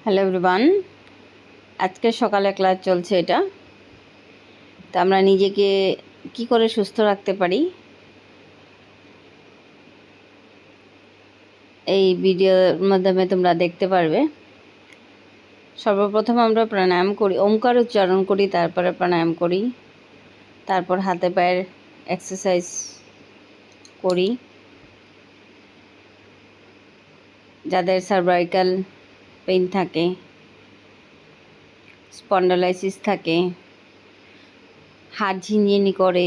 Hello everyone, আজকে সকালে class চলছে এটা। তো আমরা নিজেকে কি করে সুস্থ রাখতে পারি এই ভিডিওর মাধ্যমে তোমরা দেখতে পারবে। সর্বপ্রথম আমরা প্রাণায়াম করি, ওমকার উচ্চারণ করি, তারপরে প্রাণায়াম করি, তারপর হাতে পায়ের এক্সারসাইজ করি। যাদের সার্ভাইকাল পেইন থাকে, স্পন্ডালাইসিস থাকে, হাত ঝিনঝিনি করে,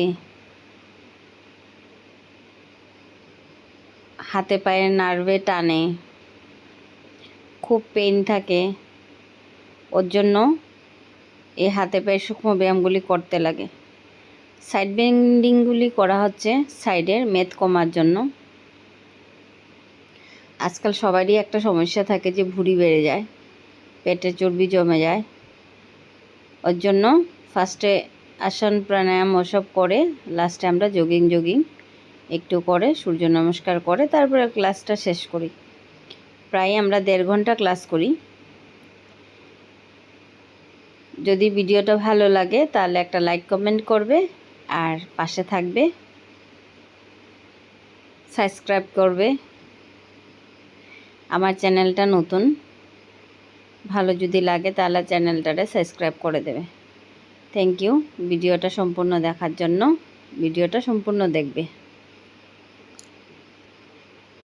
হাতে পায়ের নার্ভে টানে, খুব পেইন থাকে, ওর জন্য এই হাতে পায়ের সূক্ষ্ম ব্যায়ামগুলি করতে লাগে। সাইড বেন্ডিংগুলি করা হচ্ছে সাইডের মেদ কমার জন্য। আজকাল সবারই একটা সমস্যা থাকে যে ভুঁড়ি বেড়ে যায়, পেটে চর্বি জমে যায়। ওর জন্য ফার্স্টে আসন প্রাণায়াম ওসব করে লাস্টে আমরা জগিং একটু করে সূর্য নমস্কার করে তারপরে ক্লাসটা শেষ করি। প্রায় আমরা 1.5 ঘন্টা ক্লাস করি। যদি ভিডিওটা ভালো লাগে তাহলে একটা লাইক কমেন্ট করবে আর পাশে থাকবে, সাবস্ক্রাইব করবে। আমার চ্যানেলটা নতুন, ভালো যদি লাগে তাহলে চ্যানেলটারে সাবস্ক্রাইব করে দেবে। থ্যাংক ইউ ভিডিওটা সম্পূর্ণ দেখার জন্য। ভিডিওটা সম্পূর্ণ দেখবে।